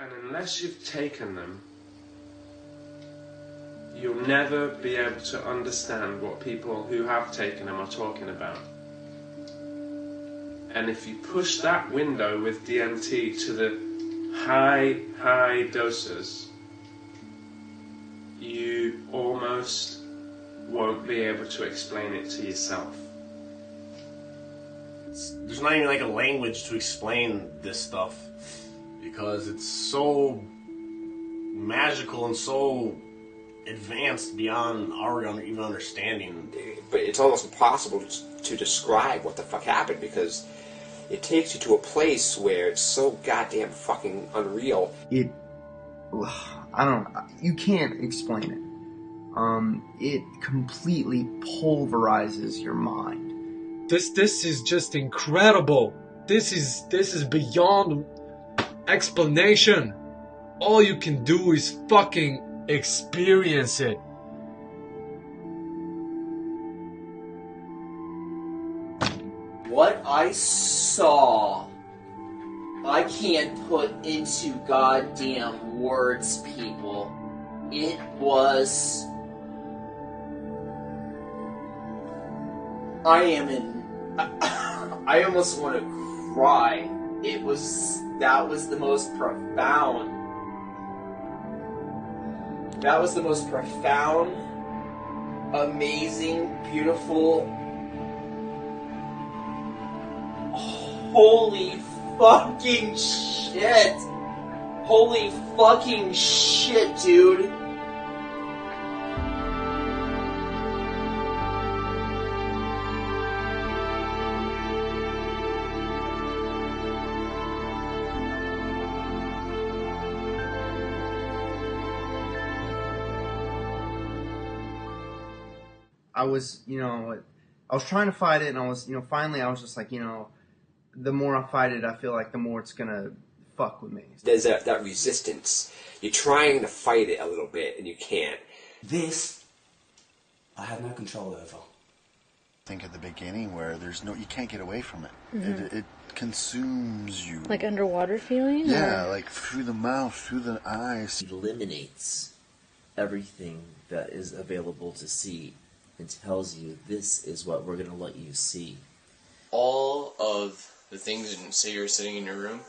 And unless you've taken them, you'll never be able to understand what people who have taken them are talking about. And if you push that window with DMT to the high doses, you almost won't be able to explain it to yourself. There's not even like a language to explain this stuff because it's so magical and so advanced beyond our even understanding. But it's almost impossible to describe what the fuck happened because it takes you to a place where it's so goddamn fucking unreal. You can't explain it. It completely pulverizes your mind. This is just incredible. This is beyond explanation. All you can do is fucking experience it. What I saw, I can't put into goddamn words, people. It was... I almost want to cry. That was the most profound. That was the most profound, amazing, beautiful... Holy fucking shit! Holy fucking shit, dude! I was trying to fight it, and I was, finally I was just like, the more I fight it, I feel like the more it's gonna fuck with me. There's that resistance. You're trying to fight it a little bit, and you can't. This, I have no control over. Think at the beginning where you can't get away from it. Mm-hmm. It consumes you. Like underwater feeling? Yeah, like through the mouth, through the eyes. It eliminates everything that is available to see and tells you this is what we're going to let you see. All of the things, say you're sitting in your room,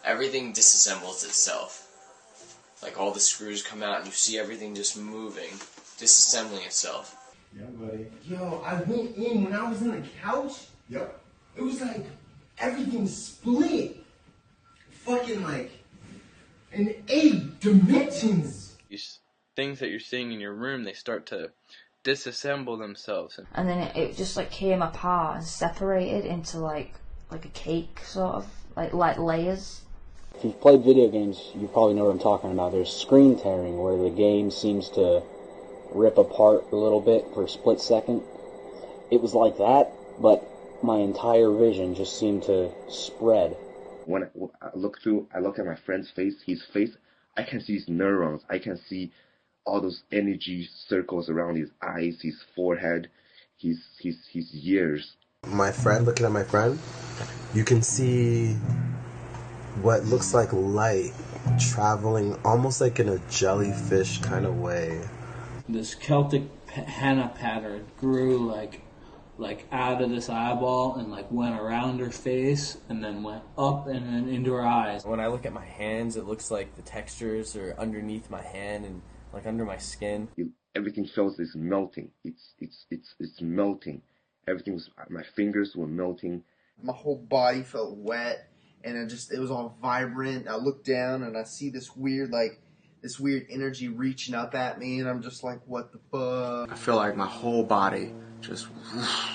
everything disassembles itself. Like all the screws come out and you see everything just moving, disassembling itself. Yeah, buddy. Yo, I went in when I was in the couch. Yep. It was like everything split. Fucking like in 8 dimensions. These things that you're seeing in your room, they start to disassemble themselves. And then it just like came apart and separated into like a cake, sort of, like layers. If you've played video games, you probably know what I'm talking about. There's screen tearing, where the game seems to rip apart a little bit for a split second. It was like that, but my entire vision just seemed to spread. When I look at my friend's face, his face, I can see his neurons. I can see all those energy circles around his eyes, his forehead, his ears. Looking at my friend, you can see what looks like light traveling almost like in a jellyfish kind of way. This Celtic henna pattern grew like out of this eyeball and like went around her face and then went up and then into her eyes. When I look at my hands, it looks like the textures are underneath my hand and like under my skin. Everything feels is melting. It's melting. My fingers were melting. My whole body felt wet, and it was all vibrant. I look down and I see this weird energy reaching up at me, and I'm just like, what the fuck? I feel like my whole body just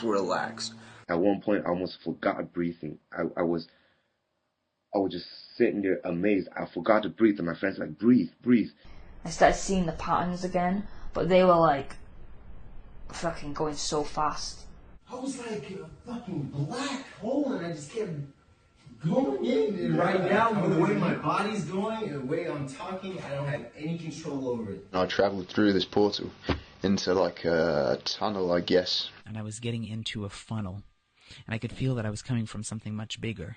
relaxed. At one point, I almost forgot breathing. I was just sitting there amazed. I forgot to breathe, and my friends were like, breathe. I started seeing the patterns again, but they were like fucking going so fast. I was like a fucking black hole, and I just kept going in. And right now, with the way my body's going and the way I'm talking, I don't have any control over it. I travelled through this portal into like a tunnel, I guess. And I was getting into a funnel, and I could feel that I was coming from something much bigger.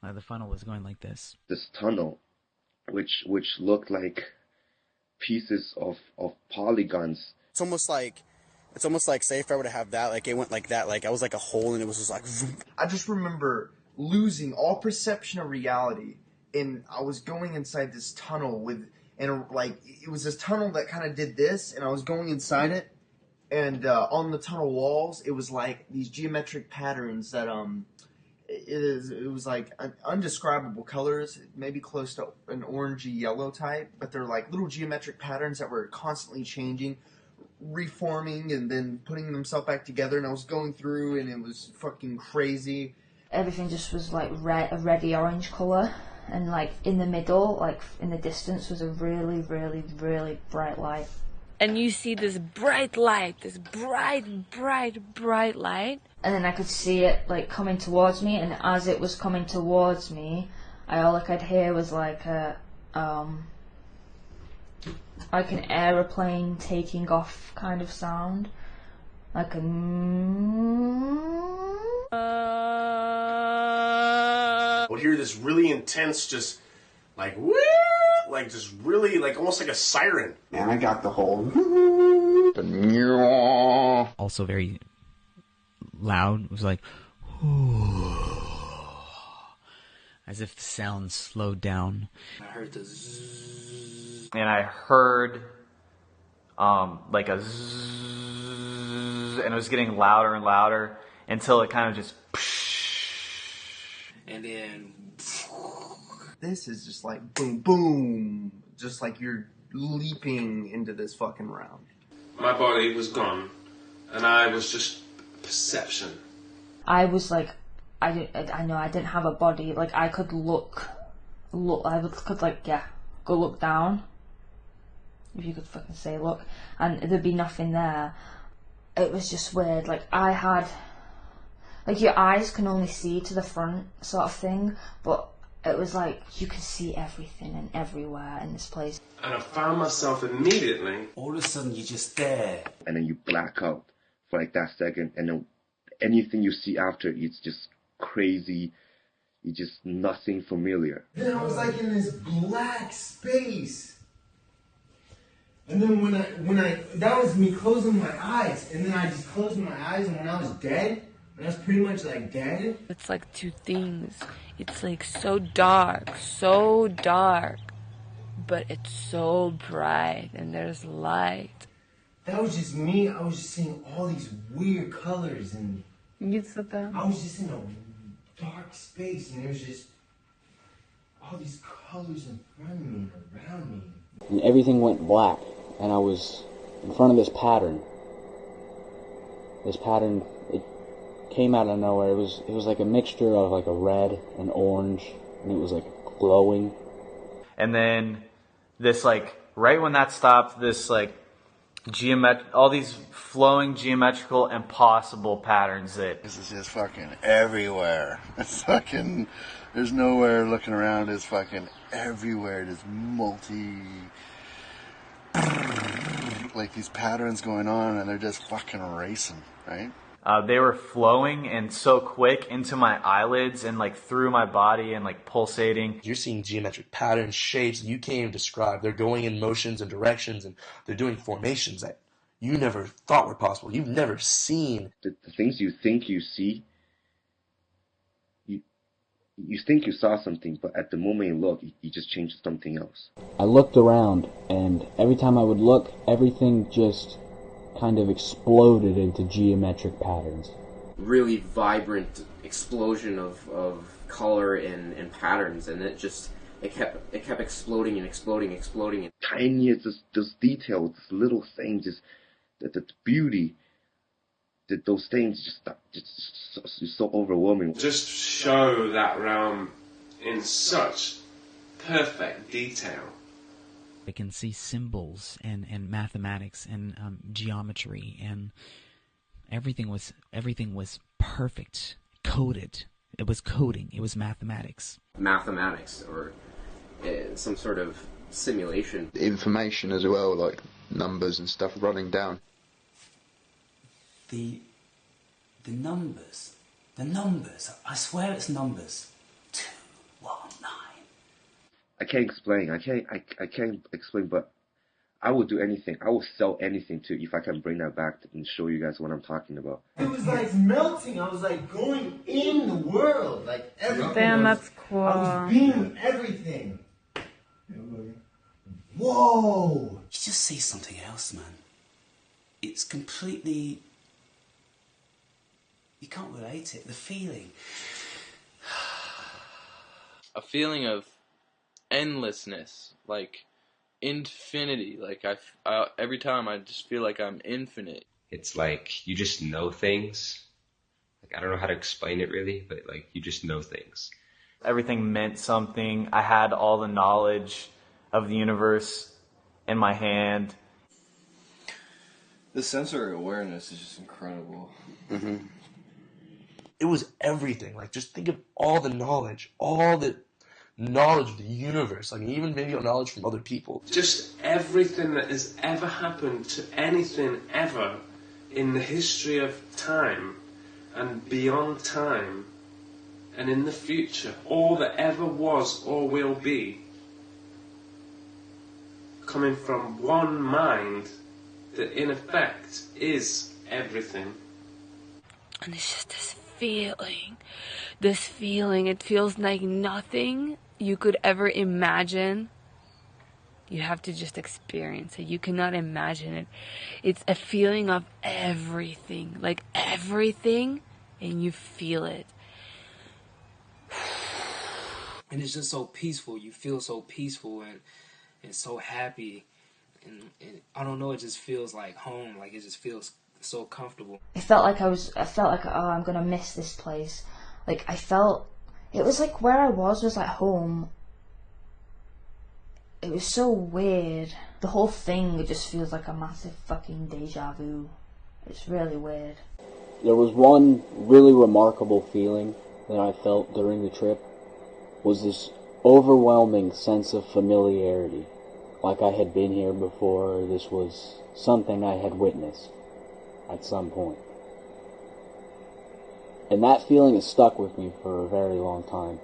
The funnel was going like this. This tunnel which looked like pieces of polygons. It's almost like say if I were to have that, like it went like that, like I was like a hole and it was just like vroom. I just remember losing all perception of reality, and I was going inside this tunnel like it was this tunnel that kind of did this, and I was going inside it, and on the tunnel walls it was like these geometric patterns that it was like undescribable colors, maybe close to an orangey yellow type, but they're like little geometric patterns that were constantly changing, reforming, and then putting themselves back together, and I was going through, and it was fucking crazy. Everything just was like a reddy orange colour, and like in the middle, like in the distance, was a really, really, really bright light. And you see this bright light, this bright light. And then I could see it like coming towards me, and as it was coming towards me, all I could hear was like an aeroplane taking off kind of sound, like a. I would hear this really intense, just like woo, like just really like almost like a siren. And I got the whole. Also very loud. It was like, as if the sound slowed down. I heard the zzz. And I heard like a zzz, and it was getting louder and louder until it kind of just. And then. This is just like boom, boom, just like you're leaping into this fucking realm. My body was gone, and I was just perception. I was like, I know I didn't have a body. Like I could look. Could like go look down. If you could fucking say look, and there'd be nothing there. It was just weird. Like I had, like your eyes can only see to the front, sort of thing, but. It was like you could see everything and everywhere in this place. And I found myself immediately. All of a sudden, you're just there. And then you black out for like that second, and then anything you see after, it's just crazy. It's just nothing familiar. Then I was like in this black space. And then when I that was me closing my eyes, and then I just closed my eyes, and when I was dead, when I was pretty much like dead. It's like two things. It's like so dark, but it's so bright, and there's light. That was just me. I was just seeing all these weird colors, and I was just in a dark space, and there's just all these colors in front of me and around me. And everything went black, and I was in front of this pattern. This pattern, it came out of nowhere. It was like a mixture of like a red and orange, and it was like glowing. And then this like right when that stopped, this like all these flowing geometrical impossible patterns that this is just fucking everywhere. It's fucking there's nowhere looking around. It's fucking everywhere. There's like these patterns going on, and they're just fucking racing, right? They were flowing and so quick into my eyelids and like through my body and like pulsating. You're seeing geometric patterns, shapes that you can't even describe. They're going in motions and directions, and they're doing formations that you never thought were possible. You've never seen. The things you think you see, you think you saw something, but at the moment you look, you just changed to something else. I looked around, and every time I would look, everything just kind of exploded into geometric patterns. Really vibrant explosion of color and patterns, and it kept exploding and exploding. Tiniest, those details, this little thing, just the beauty. That those things just so overwhelming. Just show that realm in such perfect detail. I can see symbols and mathematics and geometry, and everything was perfect, coded. It was coding. It was mathematics. Mathematics or some sort of simulation. Information as well, like numbers and stuff running down. The numbers, I swear it's numbers. 219. I can't explain. I can't explain, but I will do anything. I will sell anything to if I can bring that back and show you guys what I'm talking about. It was like melting. I was like going in the world, like everything. Damn, that's cool. I was being everything. Whoa! You just see something else, man. It's completely... You can't relate it. The feeling. A feeling of endlessness, like infinity. Like I every time I just feel like I'm infinite. It's like you just know things. Like I don't know how to explain it really, but like you just know things. Everything meant something. I had all the knowledge of the universe in my hand. The sensory awareness is just incredible. Mm-hmm. It was everything. Like, just think of all the knowledge of the universe. Like, even maybe knowledge from other people. Just everything that has ever happened to anything ever in the history of time and beyond time and in the future, all that ever was or will be, coming from one mind that in effect is everything. And it's just this feeling, it feels like nothing you could ever imagine. You have to just experience it. You cannot imagine it. It's a feeling of everything, like everything, and you feel it. And it's just so peaceful. You feel so peaceful and so happy. And I don't know, it just feels like home. Like, it just feels so comfortable. I felt like oh, I'm gonna miss this place. Like, it was like where I was like home. It was so weird. The whole thing, it just feels like a massive fucking deja vu. It's really weird. There was one really remarkable feeling that I felt during the trip, was this overwhelming sense of familiarity. Like I had been here before, this was something I had witnessed at some point. And that feeling has stuck with me for a very long time.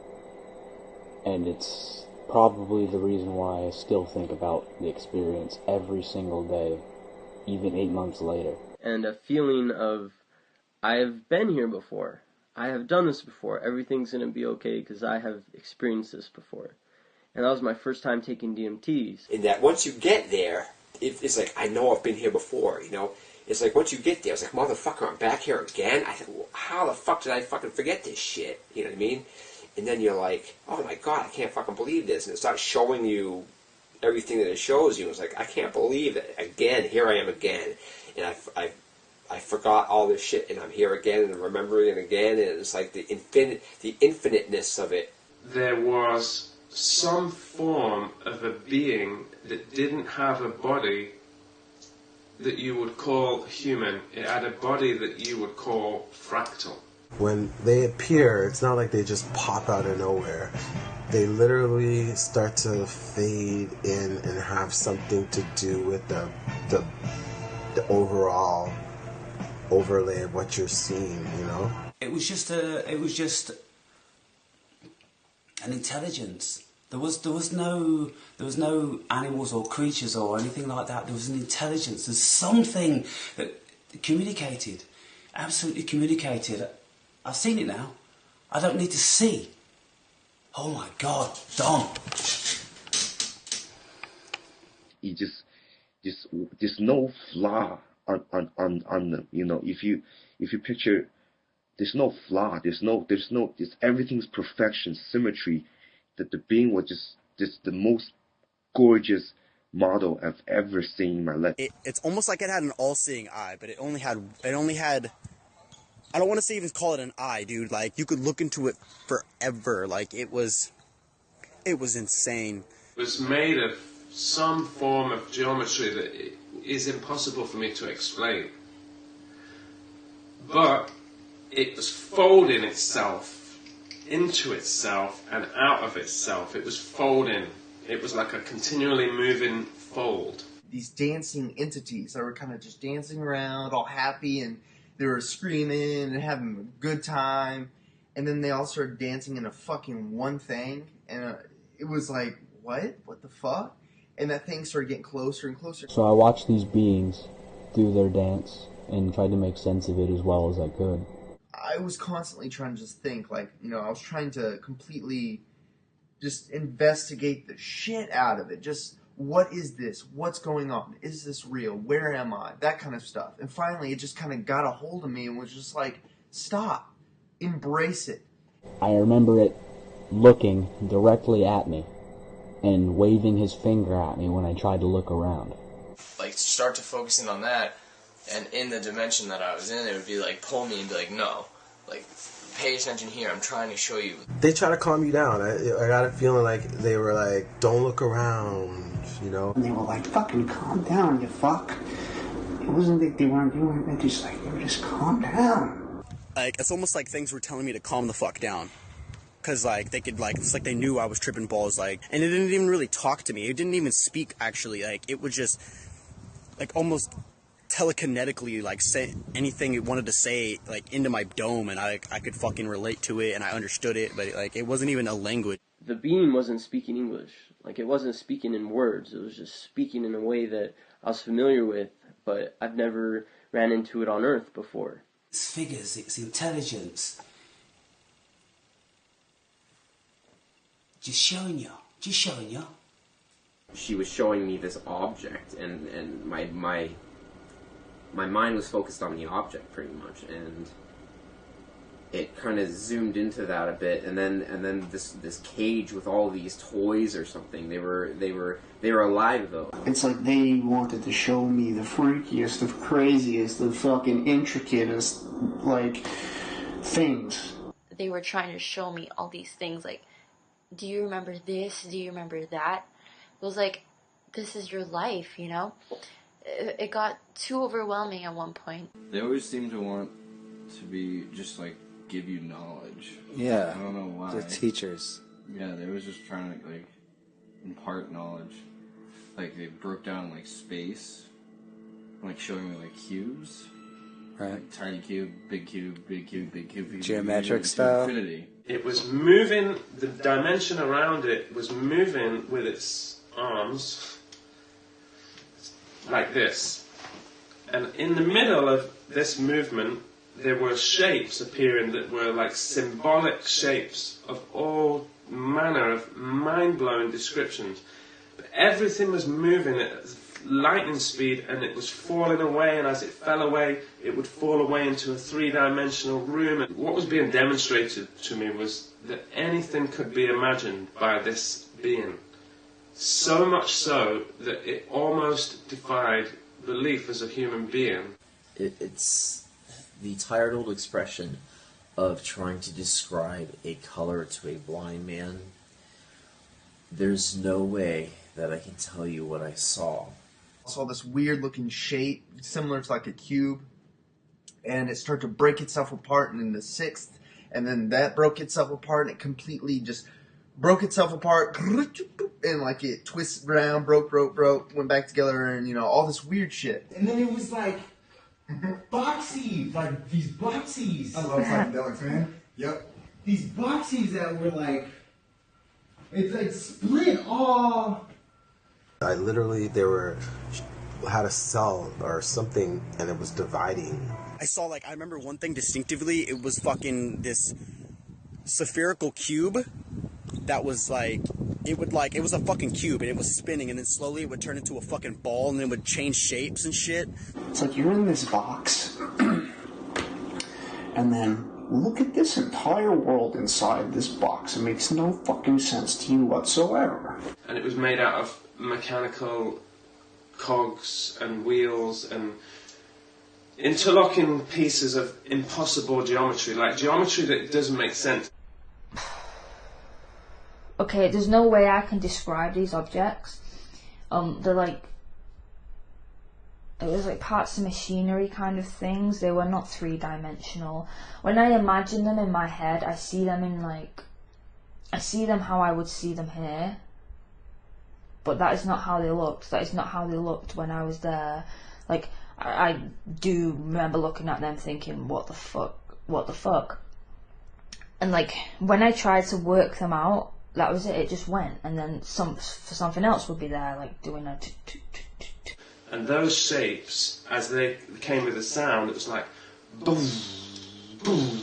And it's probably the reason why I still think about the experience every single day, even 8 months later. And a feeling of, I have been here before. I have done this before. Everything's going to be okay because I have experienced this before. And that was my first time taking DMTs. In that once you get there, it's like, I know I've been here before, you know? It's like, once you get there, it's like, motherfucker, I'm back here again? I said, well, how the fuck did I fucking forget this shit? You know what I mean? And then you're like, oh my god, I can't fucking believe this. And it starts showing you everything that it shows you. It's like, I can't believe it. Again, here I am again. And I forgot all this shit, and I'm here again, and remembering it again, and it's like the infiniteness of it. There was some form of a being that didn't have a body that you would call human. It had a body that you would call fractal. When they appear, it's not like they just pop out of nowhere. They literally start to fade in and have something to do with the overall overlay of what you're seeing, you know? It was just an intelligence. There was no animals or creatures or anything like that. There was an intelligence. There's something that communicated, absolutely communicated. I've seen it now. I don't need to see. Oh my God, Don. You there's no flaw on them. You know, if you picture, there's no flaw. There's everything's perfection, symmetry. That the being was just the most gorgeous model I've ever seen in my life. It's almost like it had an all-seeing eye, but it only had. I don't want to say even call it an eye, dude. Like, you could look into it forever. Like, it was insane. It was made of some form of geometry that is impossible for me to explain. But it was folding itself into itself and out of itself. It was folding. It was like a continually moving fold. These dancing entities that were kind of just dancing around, all happy, and they were screaming and having a good time, and then they all started dancing in a fucking one thing, and it was like, What the fuck? And that thing started getting closer and closer. So I watched these beings do their dance and tried to make sense of it as well as I could. I was constantly trying to just think, like, you know, I was trying to completely just investigate the shit out of it. Just, what is this? What's going on? Is this real? Where am I? That kind of stuff. And finally, it just kind of got a hold of me and was just like, stop. Embrace it. I remember it looking directly at me and waving his finger at me when I tried to look around. Like, start to focusing on that, and in the dimension that I was in, it would be like, pull me and be like, no. Like, pay attention here, I'm trying to show you. They try to calm you down. I got a feeling like they were like, don't look around, you know? And they were like, fucking calm down, you fuck. It wasn't like they weren't doing it, they were just calm down. Like, it's almost like things were telling me to calm the fuck down. Cause like, they could like, it's like they knew I was tripping balls, like, and it didn't even really talk to me. It didn't even speak, actually. Like, it was just, like, almost telekinetically, like, say anything it wanted to say, like, into my dome, and I could fucking relate to it, and I understood it, but like, it wasn't even a language. The being wasn't speaking English. Like, it wasn't speaking in words. It was just speaking in a way that I was familiar with, but I've never ran into it on Earth before. It's figures, it's intelligence. Just showing you. She was showing me this object, and my mind was focused on the object pretty much, and it kind of zoomed into that a bit, and then this cage with all these toys or something. They were alive though. It's like they wanted to show me the freakiest, the craziest, the fucking intricatest, like, things. They were trying to show me all these things, like, do you remember this? Do you remember that? It was like, this is your life, you know? It got too overwhelming at one point. They always seem to want to be just like give you knowledge. Yeah. I don't know why. The teachers. Yeah, they was just trying to like impart knowledge. Like they broke down like space, like showing me like cubes. Right. Like tiny cube, big cube, big cube, big cube, big Geometric cube, style. Infinity. It was moving, the dimension around it was moving with its arms like this. And in the middle of this movement, there were shapes appearing that were like symbolic shapes of all manner of mind-blowing descriptions. But everything was moving at lightning speed, and it was falling away, and as it fell away, it would fall away into a three-dimensional room. And what was being demonstrated to me was that anything could be imagined by this being. So much so that it almost defied belief as a human being. It's the tired old expression of trying to describe a color to a blind man. There's no way that I can tell you what I saw. I saw this weird looking shape, similar to like a cube, and it started to break itself apart, and then the sixth, and then that broke itself apart, and it completely just broke itself apart, and like it twisted around, broke, went back together, and you know, all this weird shit. And then it was like boxies, like these boxies. I love psychedelics, man. Yep. These boxies that were like, it's like split all. I literally, had a cell or something, and it was dividing. I saw, like, I remember one thing distinctively. It was fucking this spherical cube that was like, it was a fucking cube, and it was spinning, and then slowly it would turn into a fucking ball, and then it would change shapes and shit. It's like you're in this box, and then look at this entire world inside this box. It makes no fucking sense to you whatsoever. And it was made out of mechanical cogs and wheels and interlocking pieces of impossible geometry, like geometry that doesn't make sense. Okay, there's no way I can describe these objects. They're like, it was like parts of machinery kind of things. They were not three-dimensional. When I imagine them in my head, I see them how I would see them here. But that is not how they looked. That is not how they looked when I was there. Like, I do remember looking at them thinking, what the fuck? And like, when I tried to work them out, that was it. It just went, and then something else would be there, like doing a. And those shapes, as they came with the sound, it was like boom, boom,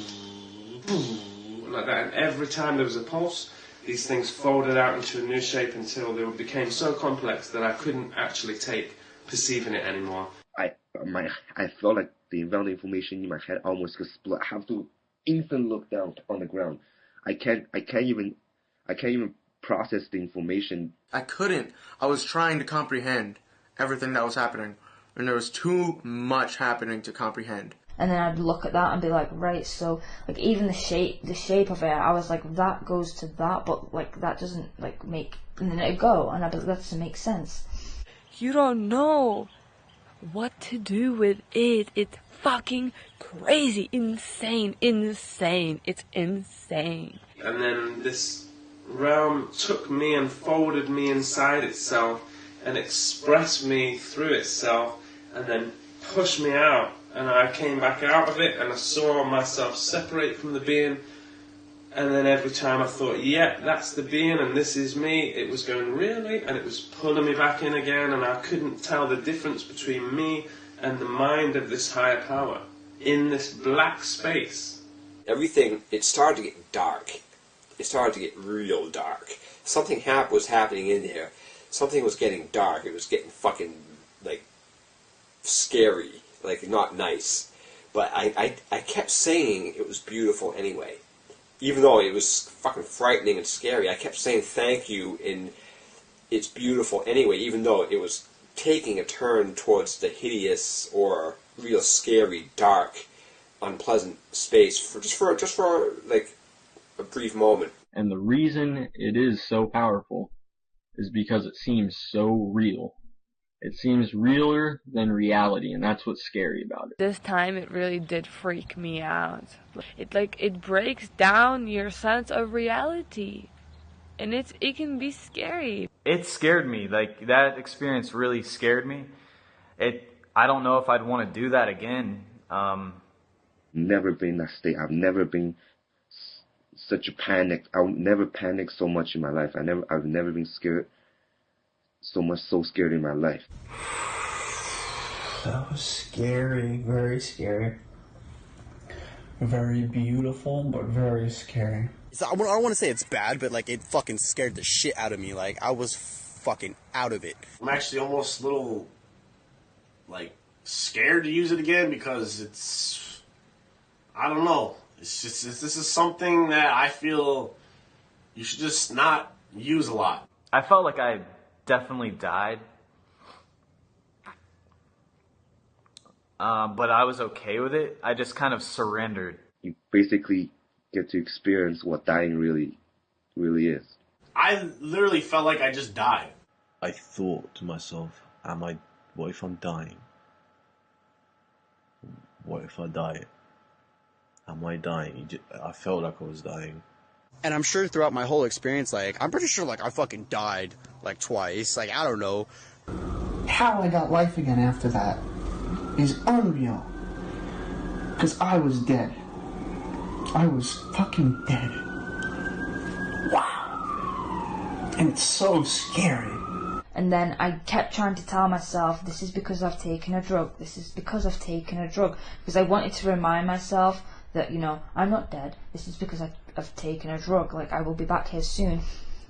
boom, like that. And every time there was a pulse, these things folded out into a new shape until they became so complex that I couldn't actually perceiving it anymore. I felt like the amount of information in my head almost could split. I have to instantly look down on the ground. I can't even process the information. I couldn't. I was trying to comprehend everything that was happening, and there was too much happening to comprehend. And then I'd look at that and be like, right, so like even the shape of it, I was like, that goes to that, but like that doesn't like make, and then it'd go, and I'd be like, that doesn't make sense. You don't know what to do with it. It's fucking crazy, insane. It's insane. And then this realm took me and folded me inside itself and expressed me through itself and then pushed me out. And I came back out of it and I saw myself separate from the being. And then every time I thought, yeah, that's the being and this is me, it was going, really? And it was pulling me back in again, and I couldn't tell the difference between me and the mind of this higher power in this black space. Everything, it started to get dark. It started to get real dark. Something was happening in there. Something was getting dark. It was getting fucking, like, scary. Like, not nice. But I kept saying it was beautiful anyway. Even though it was fucking frightening and scary, I kept saying thank you, and it's beautiful anyway, even though it was taking a turn towards the hideous or real scary, dark, unpleasant space for just for like a brief moment. And the reason it is so powerful is because it seems so real. It seems realer than reality, and that's what's scary about it. This time it really did freak me out. It breaks down your sense of reality. And it can be scary. It scared me. Like, that experience really scared me. I don't know if I'd want to do that again. Never been in that state. I've never been such a panic. I've never panicked so much in my life. I've never been scared so scared in my life. That was scary, very scary. Very beautiful, but very scary. So I don't want to say it's bad, but like it fucking scared the shit out of me. Like I was fucking out of it. I'm actually almost a little like scared to use it again because it's, I don't know. It's just this is something that I feel you should just not use a lot. I felt like I definitely died. But I was okay with it. I just kind of surrendered. You basically get to experience what dying really is. I literally felt like I just died. I thought to myself, what if I'm dying? What if I die? Am I dying? I felt like I was dying. And I'm sure throughout my whole experience, like, I'm pretty sure, like, I fucking died, like, twice. Like, I don't know. How I got life again after that is unreal. Because I was dead. I was fucking dead. Wow. And it's so scary. And then I kept trying to tell myself, this is because I've taken a drug. This is because I've taken a drug. Because I wanted to remind myself that, you know, I'm not dead. This is because I've taken a drug. Like, I will be back here soon.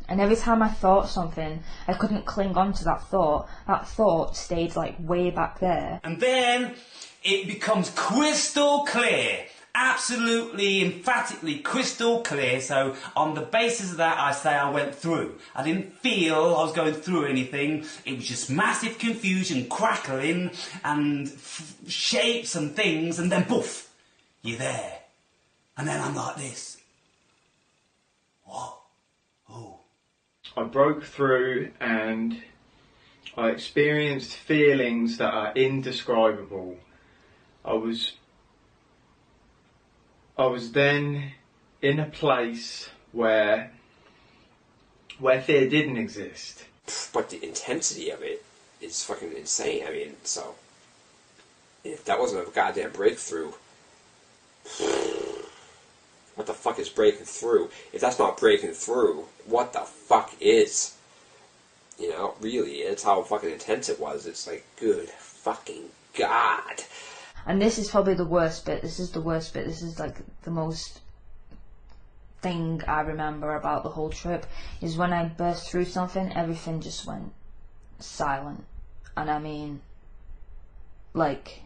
And every time I thought something, I couldn't cling on to that thought. That thought stayed, like, way back there. And then it becomes crystal clear. Absolutely, emphatically crystal clear. So on the basis of that, I say I went through. I didn't feel I was going through anything. It was just massive confusion, crackling, and shapes and things, and then poof, you're there. And then I'm like this. What? Oh. I broke through and I experienced feelings that are indescribable. I was then in a place where fear didn't exist. But the intensity of it is fucking insane. I mean, so if that wasn't a goddamn breakthrough, what the fuck is breaking through? If that's not breaking through, what the fuck is? You know, really, it's how fucking intense it was. It's like, good fucking God. And this is probably the worst bit. This is the worst bit. This is like the most thing I remember about the whole trip, is when I burst through something, everything just went silent. And I mean, like,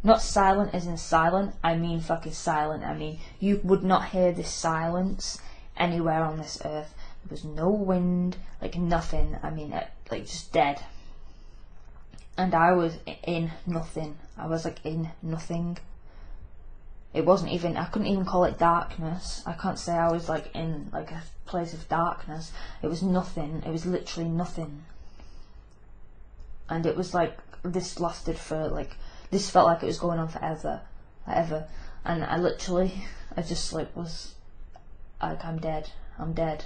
not silent as in silent, I mean fucking silent. I mean, you would not hear this silence anywhere on this earth. There was no wind, like nothing. I mean, like just dead. And I was in nothing. I was like in nothing. It wasn't even, I couldn't even call it darkness. I can't say I was like in like a place of darkness. It was nothing. It was literally nothing. And it was like, this lasted for like, this felt like it was going on forever. Ever. And I just like was like, I'm dead. I'm dead.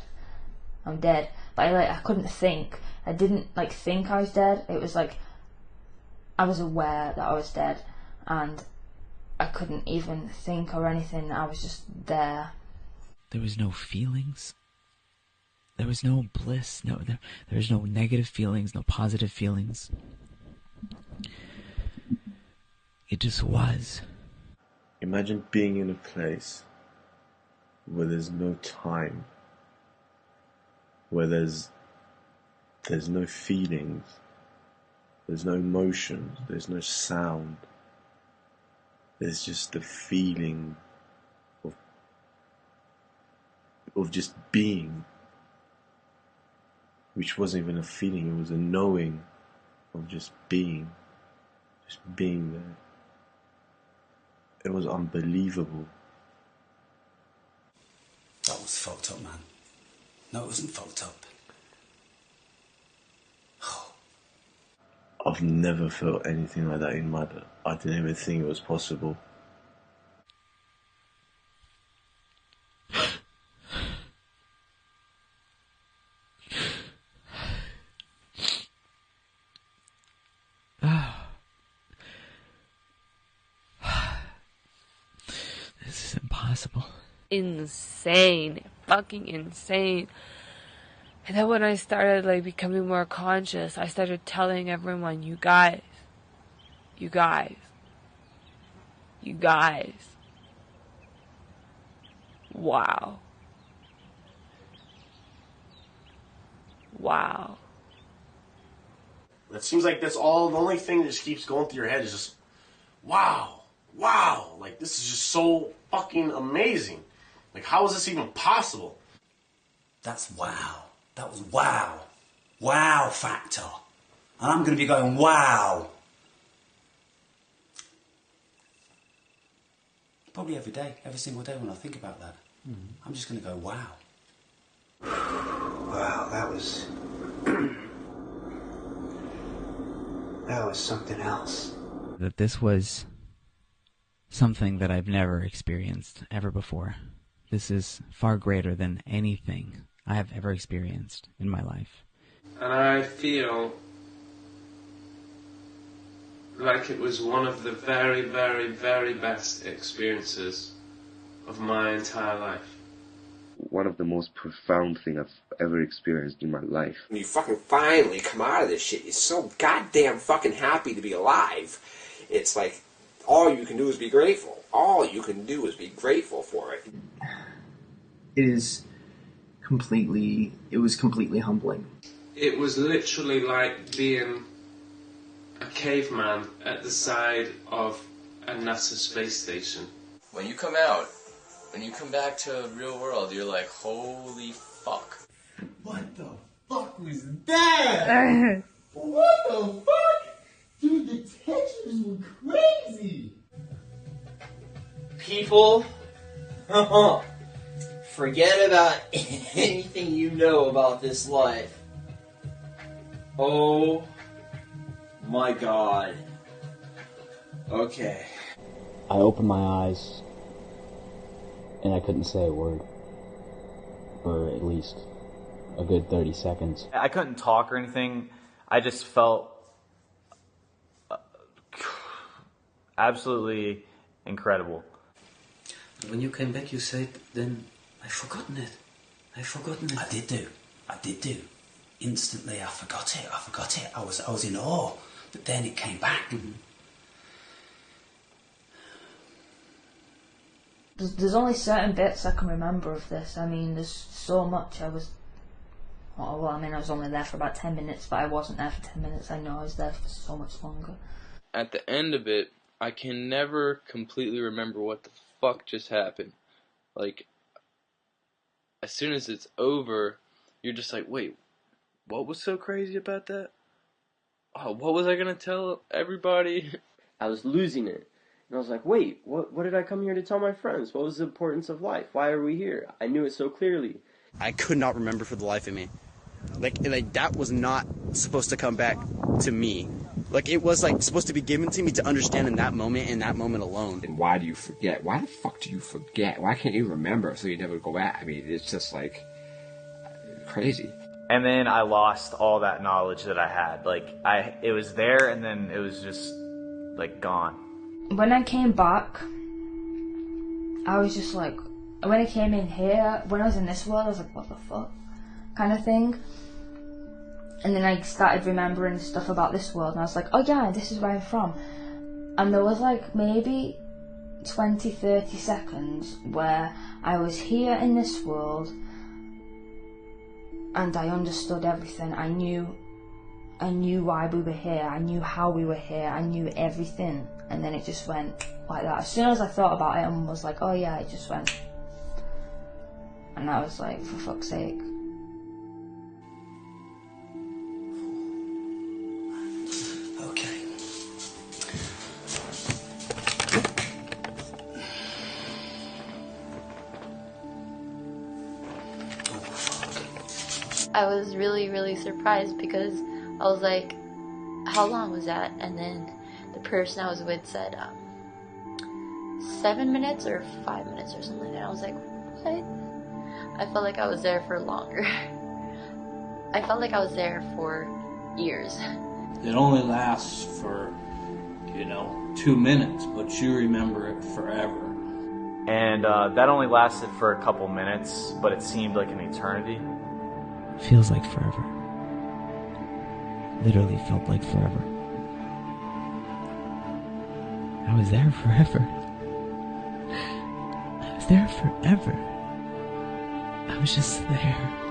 I'm dead. But I couldn't think. I didn't like think I was dead. It was like, I was aware that I was dead, and I couldn't even think or anything. I was just there. There was no feelings. There was no bliss. There was no negative feelings, no positive feelings. It just was. Imagine being in a place where there's no time, where there's no feelings, there's no emotions, there's no sound. There's just the feeling of just being, which wasn't even a feeling, it was a knowing of just being there. It was unbelievable. That was fucked up, man. No, it wasn't fucked up. I've never felt anything like that in my life. I didn't even think it was possible. This is impossible. Insane. Fucking insane. And then when I started like becoming more conscious, I started telling everyone, you guys, wow. It seems like that's all, the only thing that just keeps going through your head is just, wow, like this is just so fucking amazing. Like, how is this even possible? That's wow. That was wow. Wow factor. And I'm going to be going wow. Probably every day, every single day when I think about that. I'm just going to go wow. Wow, that was something else. That this was something that I've never experienced ever before. This is far greater than anything I have ever experienced in my life. And I feel like it was one of the very, very, very best experiences of my entire life. One of the most profound things I've ever experienced in my life. When you fucking finally come out of this shit, you're so goddamn fucking happy to be alive. It's like, all you can do is be grateful. All you can do is be grateful for it. It was completely humbling. It was literally like being a caveman at the side of a NASA space station. When you come out, when you come back to the real world, you're like, holy fuck. What the fuck was that? What the fuck? Dude, the textures were crazy. People, forget about anything you know about this life. Oh my god. Okay. I opened my eyes and I couldn't say a word for at least a good 30 seconds. I couldn't talk or anything. I just felt absolutely incredible. When you came back, you said, then, I've forgotten it. I've forgotten it. I did do. Instantly, I forgot it. I was in awe. But then it came back. Mm-hmm. There's only certain bits I can remember of this. I mean, there's so much. I was only there for about 10 minutes, but I wasn't there for 10 minutes. I know I was there for so much longer. At the end of it, I can never completely remember what the fuck just happened. Like, as soon as it's over, you're just like, wait, what was so crazy about that? Oh, what was I gonna tell everybody? I was losing it. And I was like, wait, what did I come here to tell my friends? What was the importance of life? Why are we here? I knew it so clearly. I could not remember for the life of me. Like that was not supposed to come back to me. Like, it was, like, supposed to be given to me to understand in that moment alone. And why do you forget? Why the fuck do you forget? Why can't you remember so you never go back? I mean, it's just, like, crazy. And then I lost all that knowledge that I had. Like, it was there, and then it was just, like, gone. When I came back, I was just like, when I came in here, when I was in this world, I was like, what the fuck? Kind of thing. And then I started remembering stuff about this world, and I was like, oh yeah, this is where I'm from. And there was like maybe 20-30 seconds where I was here in this world, and I understood everything. I knew why we were here, I knew how we were here, I knew everything. And then it just went like that. As soon as I thought about it and was like, oh yeah, it just went. And I was like, for fuck's sake. I was really, really surprised because I was like, how long was that? And then the person I was with said 7 minutes or 5 minutes or something. And I was like, what? I felt like I was there for longer. I felt like I was there for years. It only lasts for, 2 minutes, but you remember it forever. And that only lasted for a couple minutes, but it seemed like an eternity. Feels like forever. Literally felt like forever. I was there forever. I was there forever. I was just there.